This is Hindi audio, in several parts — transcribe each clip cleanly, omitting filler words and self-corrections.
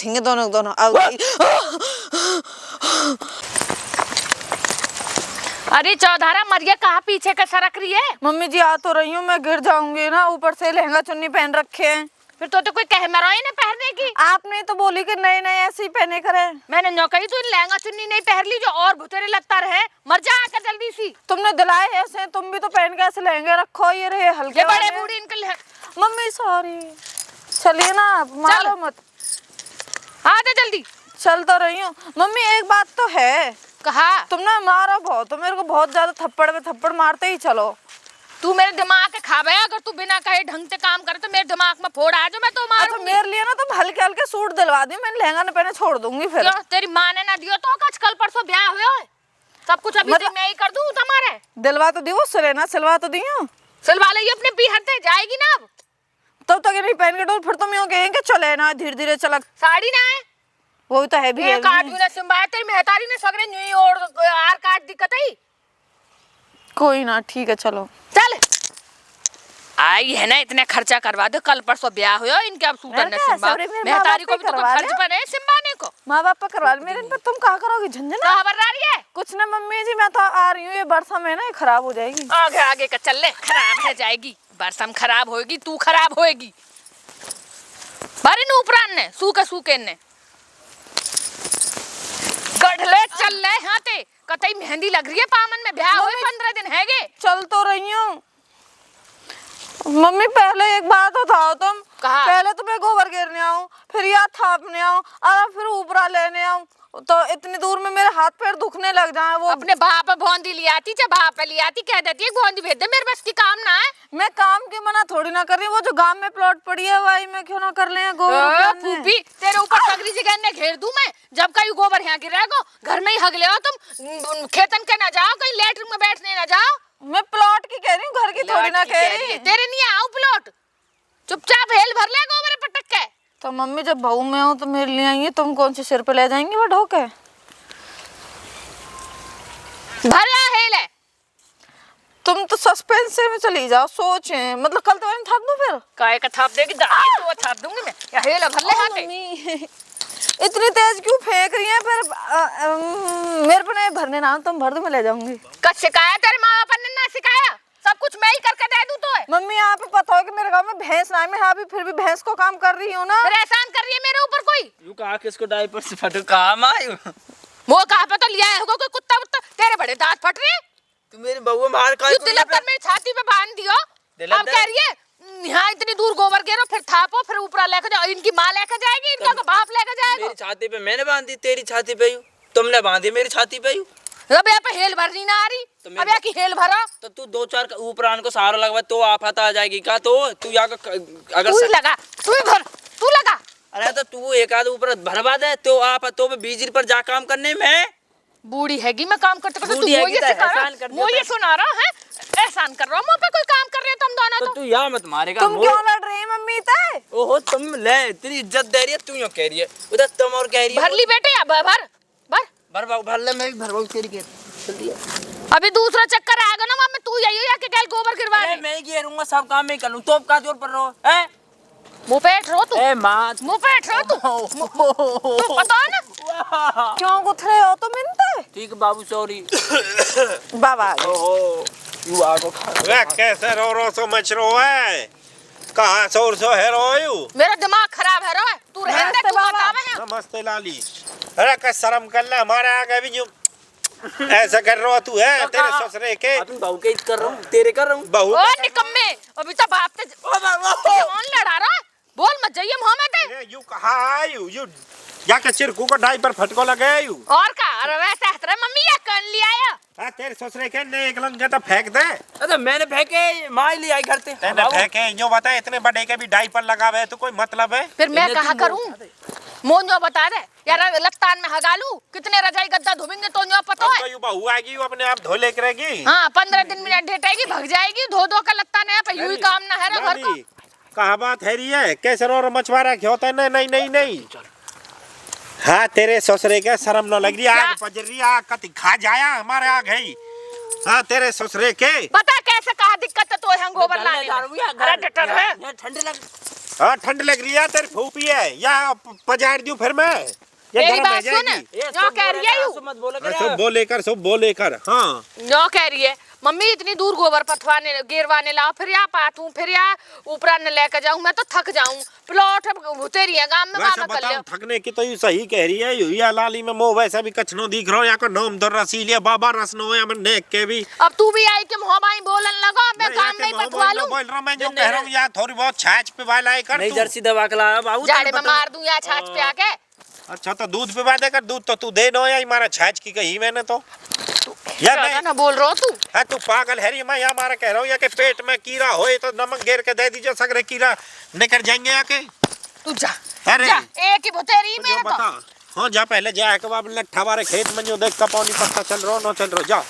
बैठेंगे दोनों दोनों। अरे चौधारा मरिया कहाँ पीछे का सरक रही है? मम्मी जी आ तो रही हूँ, मैं गिर जाऊंगी ना, ऊपर से लहंगा चुन्नी पहन रखे हैं। फिर तो कोई कह मरो ही ना पहनने की। आपने तो बोली कि नए नए ऐसे ही पहने करे। मैंने नो कही तू लहंगा चुन्नी नहीं पहन ली जो और भुतेरे लगता रहे। मर जा आकर जल्दी सी। तुमने दिलाए ऐसे, तुम भी तो पहन के ऐसे लहंगे रखो, ये रहे हल्के ये बड़े बूढ़ी इनके मम्मी सॉरी। चलिए ना, मारो मत। आ जा जल्दी। चल तो रही हूँ मम्मी। एक बात तो है, कहा तुम ना मारो बहुत, तो मेरे को बहुत ज्यादा थप्पड़ में थप्पड़ मारते ही चलो। तू मेरे दिमाग के खावे, अगर तू बिना कहे ढंग से काम करे तो मेरे दिमाग में फोड़ आ जाए, मैं तो मारूंगी। तो मेरे लिए ना तुम हल्के हल्के सूट दिलवा दी, मैं लहंगा न पहने छोड़ दूंगी फिर। क्यों तेरी माँ ने ना दियो तो आज कल परसों ब्याह हुए हो, सब कुछ अभी मतलब... मैं ही कर दूं तुम्हारे। दिलवा तो दी वो सिलेना, सिलवा तो दी हूँ। सिलवा ले अपने पीहर से जाएगी ना अब। तब तक नहीं पहन के डोल, फिर तुम यूँ कहेंगे चले ना धीरे धीरे चलक। साड़ी ना है वो तो है भी है। काट भी ना सिंबाया तेरी मेहतारी ने सगरे न्यू और आर काट दिक्कत है। कोई ना ठीक है चलो। चल आई है ना, इतने खर्चा करवा दो, कल परसों ब्याह हुआ इनके, अब सूटर ने सिंबा मेहतारी को भी तो खर्च बने सिंबाने को। माँ बाप पर करवा मेरे पर तुम कहाँ करोगी झंझट? खबर आ रही है कुछ ना मम्मी जी, मैं तो आ रही हूँ, ये बरसा में ना खराब हो जाएगी। आगे आगे का चल ले, खराब हो जाएगी बरसम, खराब होएगी तू, खराब होएगी बारी नूपरान ने सूके ने गढ़ले चल ले हाथे कतई मेहंदी लग रही है पामन में, ब्याह हुए 15 दिन हैगे। चल तो रही हूँ मम्मी। पहले एक बात बताओ तुम, पहले तो मैं गोबर गिरने आऊँ, फिर या थापने आऊँ, और फिर ऊपरा लेने आऊँ, तो इतनी दूर में मेरे हाथ पैर दुखने लग जाए। वो अपने बाप भौंदी ले आती, जब बाप ले आती कह देती है भौंदी भेज दे, मेरे बस की काम ना है। मैं काम की मना थोड़ी ना कर रही, वो जो गांव में प्लॉट पड़ी है वही मैं क्यों ना कर ले गोबर। फूफी तेरे ऊपर सगरी जगह ने घेर दूं मैं, जब कहीं गोबर यहाँ गिरेगा घर में ही हगले हो तुम, खेतन के ना जाओ, कहीं लेटरिन में बैठने ना जाओ। मैं प्लॉट की कह रही हूँ, घर की थोड़ी ना कह रही। तेरे नहीं आओ प्लॉट, चुपचाप हेल भर ले गोबर पटक के। तो मम्मी जब बहू में हो तो मेरे लिए आएंगे, तुम कौन से सिर पे ले जाएंगी वो ढोके? भरा हेल है। तुम तो सस्पेंस में चली जाओ, सोचे मतलब कल तो मैं थाप दूं, फिर काय का थाप देगी दाई तो थाप दूंगी मैं, या हेल भर ले हाथे। मम्मी इतनी तेज क्यों फेंक रही है? फिर मेरे पे नहीं भरने ना, तुम भर दो मैं ले जाऊंगी। कब सिखाया तेरे माँ बाप ने? ना सिखाया, सब कुछ मैं ही करके दे दूं तो है। मम्मी यहाँ पे पता हो कि मेरे गांव में भैंस ना है, मैं यहाँ भी फिर भी भैंस को काम कर रही हूँ ना। फिर एहसान कर रही है मेरे ऊपर कोई? यू कहा कि इसको डायपर से फटो कहा मायू, वो कहाँ पे तो लिया होगा कोई कुत्ता वुत्ता, तेरे बड़े दांत फट रहे। तू मेरी बहू मार का तिलक कर मेरी छाती पे बांध दियो। अब कह रही है यहाँ इतनी दूर गोबर गिरो, फिर थापो, फिर ऊपर लेकर जाओ, इनकी माँ लेकर जाएगी, इनका बाप लेकर जाएगा। मेरी छाती पे मैंने बांधी, तेरी छाती पे तुमने बांधी मेरी छाती पे। अब यहाँ पे हेल भरनी ना आ रही, अब यहाँ की हेल भरा तो तू 2-4 ऊपरान को सहारा लगवा तो आफत आ जाएगी का? तो तू यहाँ अगर तू लगा, तू भर, तू लगा। अरे तो तू एक आध ऊपर भरवा दे तो आप तो बिजली पर जा काम करने में। बूढ़ी हैगी मैं काम करते करते, तू मुझे सिखा रहा, मुझे सुना रहा है, एहसान कर रहा हूँ, मुझ पे कोई काम कर रहे हो तुम दोनों। तो तू यहाँ मत मारेगा। तुम क्यों लड़ रही है मम्मी ते? ओहो तुम ले, तेरी इज्जत दे रही है, तू यूँ कह रही है उधर तुम और कह रही है। भर ली बेटे, अब भर भर भर ले, मैं भी भरवाऊँ तेरी के जल्दी। अभी दूसरा चक्कर आएगा ना मम्मी, तू यही या के गैल गोबर गिरवा ले। मैं घेरूंगा, सब काम मैं कर लूँ, तो का जोर पर रहो है। मुंह पे रो तू, ए माँ मुंह पे रो तू, तू पता है ना क्यों गुथरे हो तुम इनते? ठीक बाबू सॉरी बाबा। ओहो यू आगो खा वे कैसे रो सो मच रो है, कहाँ शोर सो है रोयू? मेरा दिमाग खराब है रो, तू रहने दे, तू बतावे है। नमस्ते लाली। अरे का शर्म कर ले, हमारे आगे भी यूं ऐसा कर रहा तू है? तेरे ससुरे के अभी बहू के कर रहा हूँ, तेरे कर रहा हूँ। बहू ओ निकम्मे, अभी तो बाप से कौन लड़ा रहा है? बोल मत जाइए मुंह में ते। यू कहाँ आयू? यू जाके चिरकू को डाई पर फटको लगे यू। और का? अरे वैसे हतरे मम्मी या कर लिया या? हाँ तेरे ससुरे के ने एक लंगे तो फेंक दे। अरे मैंने फेंके, माँ ले आई घर से। तेने फेंके यूं बता, इतने बड़े के भी डाई पर लगावे तो कोई मतलब है? फिर मैं कहा करूं? मोन जो बता दे यार, लत्तान में हगालू, कितने रजाई गद्दा धोबेंगे तो जो पता है। तो यू बहू आएगी, अपने आप धो ले करेगी। हाँ 15 दिन में ढेटेगी, भग जाएगी, धो धो का लत्ता नहीं पे, यूं काम ना है रे घर को। कहाँ बात है रही है? कैसे रो मछुआरा क्यों होता है? नहीं हाँ तेरे ससुरे के शर्म न लग रही, आग पजर रही, आग कति खा जाया हमारे आग है। हाँ तेरे ससुरे के पता कैसे कहा दिक्कत है तो हम गोबर लाने में। अरे डटर है, ठंडे लग हाँ ठंड लग रही है, तेरी फूफी है या पजाड़ दूं फिर मैं? ये मेरी गर्म हो बात सुन, जाएगी। जो कह रही है यू मत बोलो सब बोले कर हाँ। जो कह रही है मम्मी इतनी दूर गोबर पथवाने गिरवाने लाओ, फिर या पातू फिर या ऊपरा न लेकर जाऊं, मैं तो थक जाऊं। प्लॉट तेरी है गांव में वैसे मामा कर बताओ ले। थकने की तो ये सही कह रही है या लाली में मोह वैसे भी कछनो दिख रहा हो या को नाम तो रसीलिया बाबा रसनो या मैं नेक के भी। अब तू भी आई कि मोहबाई बोलन लगा, मैं काम नहीं पथवा लूं। बोल रहा हूं, मैं जो कह रहा हूं यार थोड़ी बहुत छाछ पे वाला कर नहीं तू। जर्सी दबा के लाया बाबू। जाड़े में मार दूं या छाछ पे आके। अच्छा तो दूध पिवा दे कर, दूध तो तू दे दो या हमारा छाछ की कही मैंने तो या ज्यादा मैं ना बोल रहा तू। हाँ तू पागल है री, मैं यहाँ मारा कह रहा हूँ या कि पेट में कीड़ा होए तो नमक गिर के दे दीजिए, सगरे कीड़ा निकल जाएंगे आके। तू जा अरे जा, एक ही भुतेरी तो मेरे जो बता तो। हाँ जा पहले जा के बाब लट्ठा बारे खेत में जो देख का पानी पत्ता चल रहा न चल रहा, जा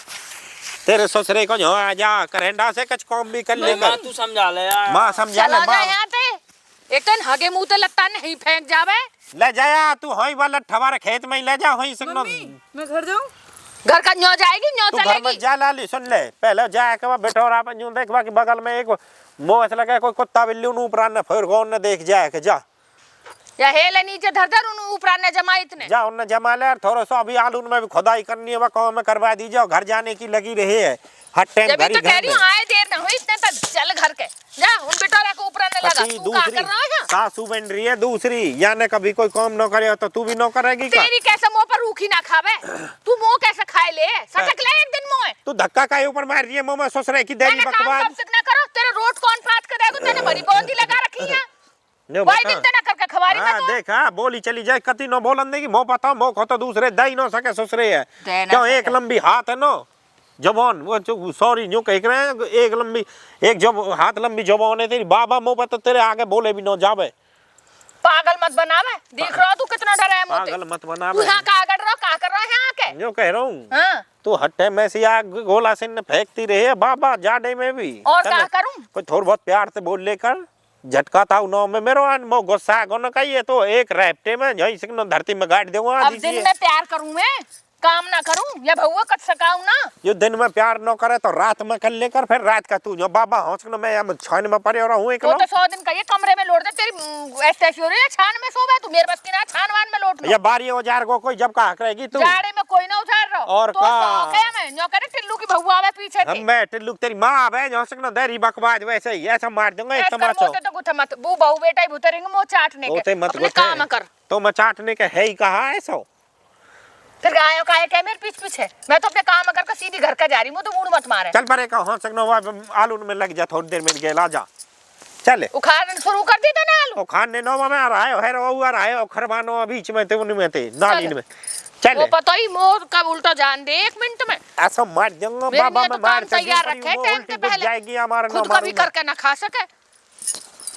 तेरे ससुरे को जो आ जा करेंडा से कुछ काम भी कर ले मां तू समझा ले यार। माँ समझा ले चला जा माँ यहाँ ते। एक तो हगे मुंह ते लत्ता नहीं फेंक जावे। ले जाया तू होई वाला ठवारे खेत में ही ले जा होई सकनो। मैं घर जाऊं? घर का न्यो जाएगी न्यो तू घर में चलेगी। जा लाली सुन ले पहले जा के बा बेटोरा पे यूं देख बाकी बगल में एक मोह ऐसा लगा कोई कुत्ता बिल्ली नु ऊपर न फिर कौन न देख जाए के जा या हेले नीचे धर धर उन ऊपर ने जमा इतने। जा उन जमा ले थोड़ा सा अभी आलू में भी खुदाई करनी है, काम में करवा दीजिए, घर जाने की लगी रही है हर टाइम जब घर तो कह ही रही हूँ आए देर ना हुई इतने तक चल घर के जा उन बिटोरा को ऊपर ने लगा। पति तू क्या दूसरी कर रहा है? सासू बन रही है दूसरी, या ने कभी कोई काम न करे तो तू भी न करेगी का? तेरी कैसे मुंह पर रूखी ना खावे? तू मुंह कैसे खाए ले? सटक ले एक दिन मुंह। तू धक्का काहे ऊपर मार रही है मुंह में ससुरे की देरी मैंने काम बकवास कब तक ना करो, तेरे रोट कौन फाट कर देगा? तेने बड़ी बोंदी लगा रखी है। नो वही बता। दिन तना करके खवारी हाँ मत। देख हाँ बोली चली जाए कति न बोलन देगी मोह पता मोह को तो दूसरे दे ही न सके ससुरे है दे न क्यों सके। एक लंबी हाथ है नो जबान वो सॉरी यूं कह रहे हैं एक लंबी एक जब हाथ लंबी जबान है तेरी बाबा मुंह पर तो तेरे आगे बोले भी न जावे। पागल मत बनावे, देख रहा तू कितना डरा है मुंह ते। पागल मत तू बनावे यहाँ का गड़ रहा का कर रहा है यहाँ के? यूं कह रहा हूँ हाँ तू हट्टे में से आग गोला से न फेंकती रही है बाबा जाडे में भी और चलो, क्या करूं? कोई थोड़ा बहुत प्यार से बोल लेकर झटका था उनो में मेरो अन मो गुस्सा को न कहिए तो एक रैप्टे में जई सिकनो धरती में गाड़ दूंगा अब दिन में प्यार करूं मैं, काम ना करूं या भौवा कट सकाऊं ना? जो दिन में प्यार न करे तो रात में कर लेकर फिर रात का तू जो बाबा हौस न मैं हम छान में पड़े और हूं एक तो 100 दिन का ये कमरे में लोट दे तेरी ऐसे हो रही है छान में सोवे तू मेरे बस की ना छानवान में लोट लो। या 12,000 को कोई जब कहा करेगी तू जाड़े में कोई ना उतार रहा और तो का? शौक है मैं न्यो करे टिल्लू की भौवा आवे पीछे हम थे। मैं टिल्लू तेरी मां आवे जो सिकनो देरी बकवास वैसे ही ऐसा मार दूंगा एक ऐसा तमाचा मोते तो गुथा मत बू बहू बेटा ही भुतरेंगे मो चाटने होते के मत अपने गुथे। काम कर। तो मैं चाटने के है ही कहा ऐसा फिर आयो काहे के मेरे पीछे मैं तो अपने काम कर के सीधी घर का जा रही हूं, तो मूड मत मारे। चल परे का हो सकनो आलू में लग जा थोड़ी देर में गेला जा चले उखाड़न शुरू कर दी था ना आलू। ओ खाने नोवा में आ रहा है रो आ रहा है खरबानो बीच में ते उनमें ते नाली में चले वो पता ही मोर कब उल्टा जान दे 1 मिनट में। ऐसा मार दूंगा मेरे बाबा लिए मैं तो मार काम तैयार रखे टाइम से पहले जाएगी हमारा खुद का भी करके ना खा सके।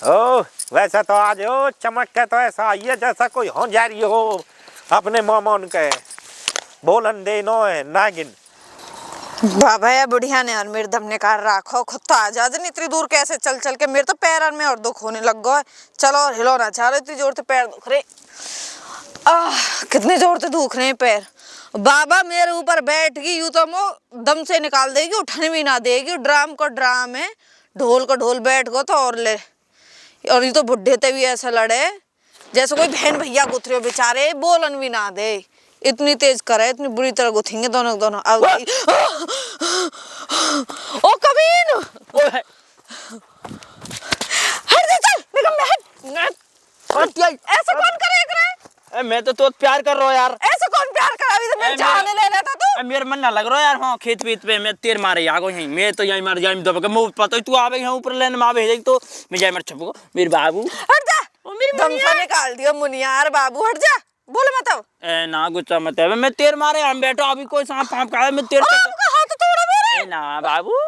ओ वैसा तो आज ओ चमक के तो ऐसा ये जैसा कोई हो जा रही हो अपने मामन के बोलन दे नो है नागिन। बाबा या बुढ़िया ने और मेरे दम निकाल रखो, खुद तो आ जा नहीं इतनी दूर कैसे चल चल के, मेरे तो पैर में और दुख होने लग गया। चलो और हिलो ना चाह रहे, इतनी जोर से पैर दुख रहे। कितने जोर से दुख रहे हैं पैर। बाबा मेरे ऊपर बैठ गई यूं तो मो दम से निकाल देगी, उठने भी ना देगी। ड्राम को ड्राम है, ढोल को ढोल बैठ गो तो और ले। और ये तो बुढ़े ते भी ऐसा लड़े जैसे कोई बहन भैया गुथरे बेचारे, बोलन भी ना दे। इतनी तेज करे, इतनी बुरी तरह गुथेंगे दोनों दोनों। ओ कमीन हट जा, चल निकल हट। ऐसा कौन करे? मैं तो प्यार कर रहा हूँ यार। ऐसा कौन प्यार करा? अभी तो मैं जाने ले रहा था तू। मेरे मन ना लग रहा यार। हाँ खेत पीत पे मैं तेर मारे आगो यहीं मैं तो यहीं मार जाई दबा के मुंह पता तू आवे यहाँ ऊपर लेने में आवे तो मैं जाई मार छपको मेरे बाबू हट जा, दम से निकाल दियो मुनियार। बाबू हट जा, बोल मत अब। ए ना गुस्सा मत है मैं तेर मारे हम बैठो अभी कोई सांप फांप का मैं तेर आपका हाथ तोड़ा मेरे। ए ना बाबू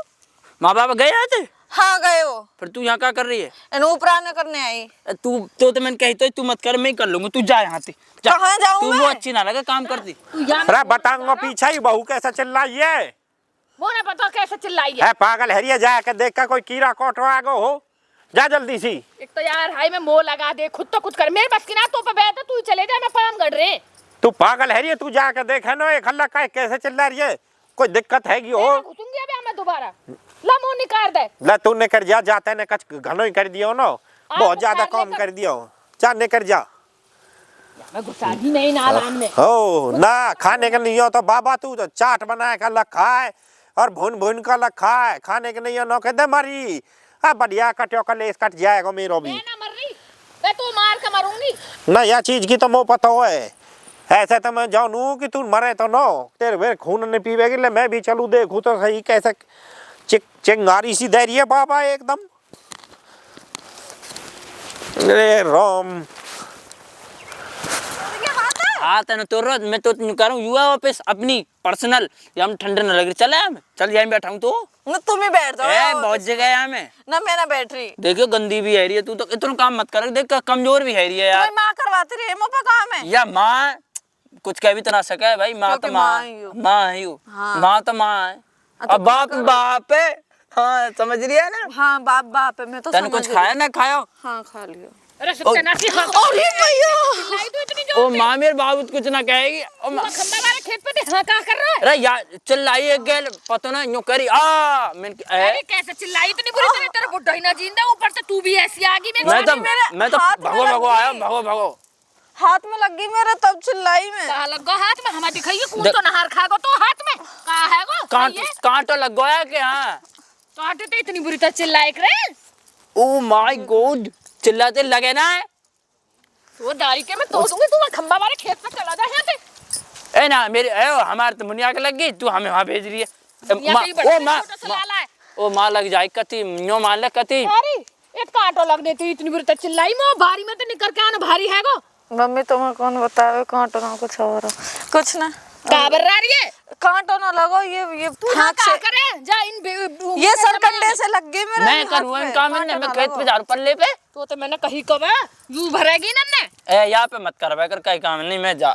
माँ बाप गए आते हाँ गए हो, फिर तू यहाँ क्या कर रही है? इन ऊपराने करने आई। तू तो मैंने कही तो तू मत कर मैं कर लूंगा तू जा यहाँ से जा। कहाँ जाऊँ तू मैं? वो अच्छी ना लगे काम करती अरे बताऊंगा पीछे ही बहू कैसा चिल्ल रही है। वो ना पता कैसे चिल्लाई है। पागल हरिया जा के देख का कोई कीड़ा कोटवा गो हो, जा जल्दी सी। एक तो यार हाई में मोह लगा दे, खुद तो कुछ कर। मेरे बस की ना तो पे बैठ तू चले जा, मैं पाम गड़ रहे। तू पागल है तू जाके देखे ना एक हल्ला का कैसे चिल्ला रही है, कोई दिक्कत हैगी हो? घुसूंगी अबे मैं दोबारा। ला मुंह निकाल दे। ला तूने कर जा जाते ने कच घनो ही कर दियो ना बहुत ज्यादा काम कर दियो। जा निकल जा। मैं घुसा दी नहीं नालान में। हो ना खाने का नहीं हो तो बाबा तू तो चाट बना के रखा है और भून भून कर रखा है, खाने के नहीं हो न दे मरी। बढ़िया कटियो का लेस कट जाएगा मेरो भी। मैं ना मर रही, मैं तो मार के मरूंगी ना यह चीज की तो मुझे पता है। ऐसे तो मैं जानू कि तू मरे तो नो तेरे वे खून नहीं पीवेगी ले मैं भी चलू देखू तो सही कैसे चिंगारी सी दे रही है बाबा एकदम। अरे राम हाँ तेने तो रोज मैं तो करूँ युवा ऑफिस अपनी पर्सनल या हम ठंडे न लग रही चले हम चल यहीं बैठा हूँ तो ना तुम ही बैठ जाओ। बहुत जगह है हमें ना मैं ना बैठ रही। देखियो गंदी भी है रही है तू तो इतना काम मत कर देख कमजोर भी है रही है यार। तुम्हें माँ करवाती रही है मुँह पे काम है। या माँ कुछ कह भी तो ना सके भाई माँ तो क्योंकि माँ माँ ही हो। माँ ही हो हाँ। माँ तो माँ है तो अब बाप बाप है। हाँ समझ रही है ना। हाँ बाप बाप है मैं तो तने कुछ खाया ना खायो। हाँ खा लियो। अरे सत्यानाशी खा अरे भैया लाई तू इतनी ओ जोर से माँ मेरे बाबू कुछ ना कहेगी ओ खंबा वाले खेत पे हाँ क्या कर रहा है। अरे यार चिल्लाई एक गेल पता ना यूं करी अरे कैसे चिल्लाई इतनी बुरी तरह तेरा बुढ़ा ही ना जिंदा ऊपर से तू भी ऐसी आ गई मैं तो हाथ में भगो भगो लग आया गई। भगो भगो हाथ में लग गई मेरे तब चिल्लाई मैं। कहा लग गो हाथ में हमारे दिखाइए कौन तो नहार खाएगा तो हाथ में कहा है वो कांटो लग गया कि हाँ कांटे तो इतनी बुरी तरह चिल्लाए करे। ओ माय गॉड चिल्लाते लगे ना है वो दारी के मैं तोड़ दूंगी तू खंबा वाले खेत पे चला जा यहाँ से। ए ना मेरे हमारे तो मुनिया के लग गई तू हमें वहाँ भेज रही है ओ माँ लग जाए कति नो मान ले कति अरे एक कांटो लगने तो इतनी बुरी तरह चिल्लाई मैं भारी में तो निकल के आना भारी है गो। मम्मी तुम्हें कौन बतावे कांटो ना कुछ और कुछ ना काबर रही है कांटो ना लगो ये तू ना क्या करे जा इन ये सरकंडे से लग गई मेरे मैं करूँ इन काम में मैं खेत पे जा पल्ले पे तो मैंने कही कब है यू भरेगी ना ने ए यहाँ पे मत कर भाई कर कहीं काम नहीं मैं जा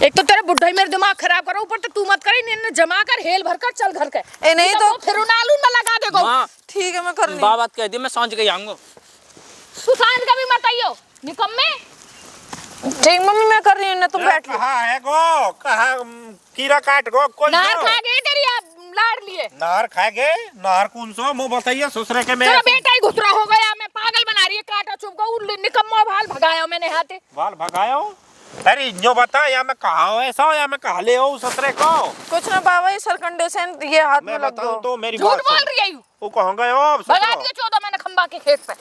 एक तो तेरा बुढ़ा ही मेरा दिमाग खराब करो ऊपर तो तू मत करे इन्हें जमा कर हेल भर कर चल घर के ए नहीं तो फिर नालू में लगा देगो। माँ ठीक है मैं कर रही बाबा कह दी मैं सांझ के आऊंगा तू सांझ का भी मत आइयो निकम्मे। ठीक मम्मी मैं कर रही हूँ ना तुम बैठ लो। कहाँ है गो कहाँ कीड़ा काट गो कोई नार खा गए तेरी लाड़ लिए नार खा गए नार कौन सो मुँह बताइए ससुरे के तेरा बेटा ही घुसरा हो गया मैं पागल बना रही है काटा चुप को निकम्मा भाल भगाया मैंने हाथे बाल भगायो। अरे जो बता या मैं कहा हो ऐसा या मैं कहा ले हो ससुरे को कुछ ना बाबा ये सरकंडे से ये हाथ में मैं लग बताऊं गो। तो मेरी झूठ बात बोल सुन। रही है यू वो कहाँ गए हो भगा दिया 14 मैंने खंबा के खेत पे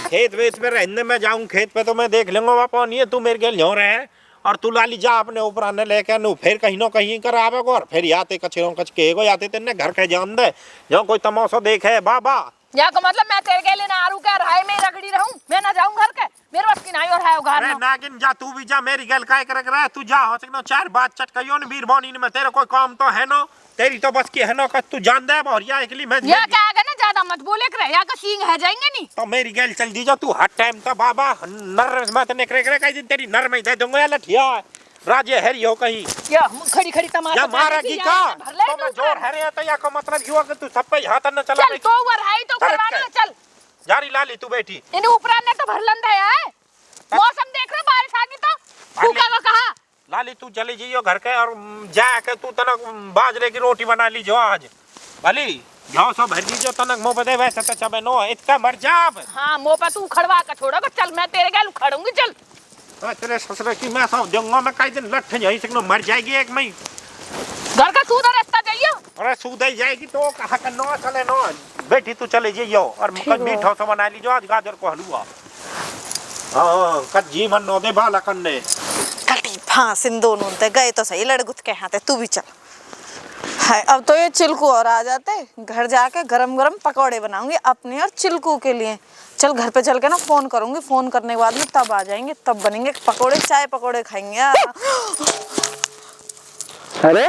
खेत वेत पे रहने में जाऊं खेत पे तो मैं देख लूंगा बापा नहीं तू मेरे गेल रहे है और तू लाली जा अपने ऊपर आने लेके नु फिर कहीं ना कहीं कर आवेगो और फिर याते कचरों कच केगो याते तेने घर के जान दे जो कोई तमाशा देखे बाबा या का मतलब मैं तेरे के लिए ना आरू का राय में रगड़ी रहूं मैं ना जाऊं घर के मेरे बस की नहीं और है घर अरे नागिन जा तू भी जा मेरी गल काय कर रहा तू जा हो सकनो चार बात चट कहियो न वीर बानी में तेरे कोई काम तो है ना तेरी तो बस की है ना तू जान दे और या एकली मैं या क्या है ना ज्यादा मत बोले करे या का सींग है जाएंगे नहीं तो मेरी गल चल दी जा तू हर टाइम तो बाबा नर मत निकरे करे कई दिन तेरी नर में दे दूंगा या लठिया राजे हरी हो कहीं या खड़ी खड़ी तमाशा या मारेगी का तो मैं जोर हरे तो या का मतलब युवा कि तू सब पे हाथ न चला चल तो वर है तो करवाना चल जारी लाली तू बैठी इन्हें ऊपर ने तो भरलन है मौसम देख रहे बारिश आ गई तो भूखा का कहा लाली तू चली जाइयो घर के और जाके तू तनक बाजरे की रोटी बना लीजियो आज भली घाव सब भर लीजियो तनक मुंह पे वैसे तो चबे नो इतना मर जाब हां मुंह पे तू खड़वा का छोड़ोगा चल मैं तेरे गैल खड़ूंगी चल तेरे ससुर की मैं सब दूंगा मैं कई दिन लठ यहीं से मर जाएगी एक मई घर का सूधा रास्ता जाइयो अरे सूद ही जाएगी तो कहाँ का नो चले नो बैठी तू चले जाइयो और मीठा सा बना लीजियो आज गाजर को हलवा हाँ कज्जी मन नो दे बाला कन्ने कटी फांसिन दोनों ते गए तो सही लड़गुत के हाथे तू भी चल है अब तो ये चिल्कू और आ जाते घर जाके गरम गरम पकौड़े बनाऊंगी अपने और चिल्कू के लिए चल घर पे चल के ना फोन करूंगी फोन करने के बाद में तब आ जाएंगे तब बनेंगे पकौड़े चाय पकौड़े खाएंगे अरे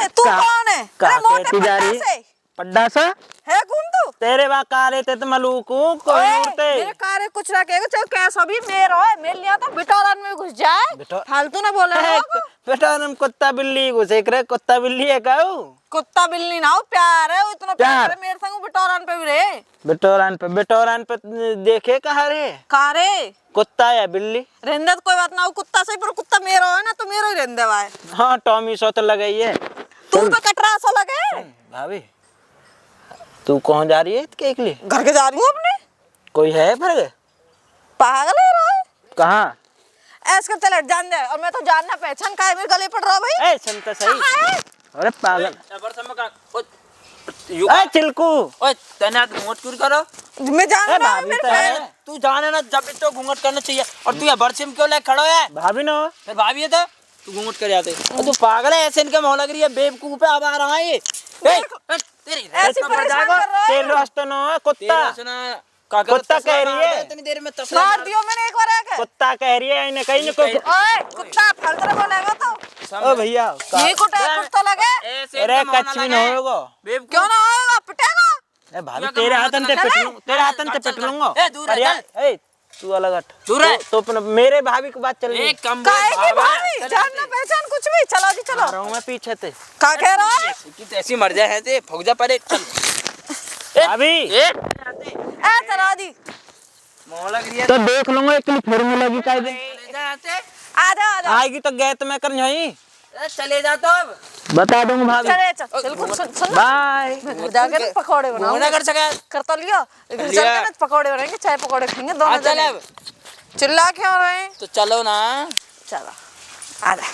तू कौन है कहाँ अरे मोटे कहती जा रही? पट्टा से पड्डा सा है कौन तू तेरे बा कारे ते तो मलूकू कोई उड़ते मेरे कारे कुछ ना कहेगा चल कैसा भी मेरा है मिल लिया तो बिटोरन में घुस जाए फालतू ना बोले बेटा हम कुत्ता बिल्ली घुसे करे कुत्ता बिल्ली है काऊ कुत्ता बिल्ली ना हो प्यार है वो इतना प्यार। प्यार है मेरे संग बिटोरन पे भी रे बेटोरान पे देखे कहाँ रे कारे कुत्ता या बिल्ली रेंदे तो कोई बात ना हो कुत्ता सही पर कुत्ता मेरा है ना तो मेरा ही रेंदे वाए हाँ टॉमी सो तो लगाई है तू पे कटरा सा लगे भाभी तू कहाँ जा रही है केक लिए? घर के जा रही हूँ अपने। कोई है फिर? पागल है रहा है? कहाँ? ऐसे करते लट जान दे। और मैं तो जानना पहचान का है, मेरे गले पड़ रहा भाई। ए सुन तो सही। अरे पागल। ए चिलकू, ओए तने हाथ घूंघट क्यों करो? मैं जानना भाभी मेरे तो है। फ्रेंड। तू जाने ना, जब भी तो घूंघट करना चाहिए। और तू यहाँ बरछी में क्यों ले खड़ो है? भाभी ना फिर भाभी है तो तू घूंघट कर जाते। और तू पागल है, ऐसे इनके मुँह लग रही है बेवकूफ है। अब आ रहा है ये। तेरी ऐसी परेशान कर रहा है। तेरे रास्ते ना है कुत्ता। कुत्ता कह रही है। इतनी देर में मार दियो मैंने एक बार आके। कुत्ता कह रही है इन्हें कहीं न कहीं। ओए कुत्ता फलतरे बोलेगा तो। ओ भैया ये कुत्ता लगे। अरे कच्छ भी ना होगा। क्यों ना होएगा, पिटेगा। ए भाभी तेरे हाथन से पिट लूं, तेरे हाथन से पिट लूंगा। ए दूर है, चल। ए तू अलग हट। दूर है। तो अपना मेरे भाभी की बात चल रही है। एक कम काहे की भाभी? जानना पहचान कुछ भी। चलो जी चलो। आ रहा हूं मैं पीछे से। का कह रहा है? की ऐसी मर जाए है ते फौक जा पड़े। चल भाभी ए चला दी। मुँह लग रही है तो देख लूंगा एक फॉर्मूला की कायदे। चले जा आते। आजा आजा। आएगी तो गैत मैं कर जाई। चले जा तो अब। बता दूंगा भाभी। चले चल कुछ सुन। बाय। घर जाके ना पकौड़े बनाओ। ना कर सका। कर तो लियो। घर चल के ना पकौड़े बनाएंगे, चाय पकौड़े खाएंगे दोनों चल जने। अब। चिल्ला क्यों रहे हैं? तो चलो ना। चलो आजा।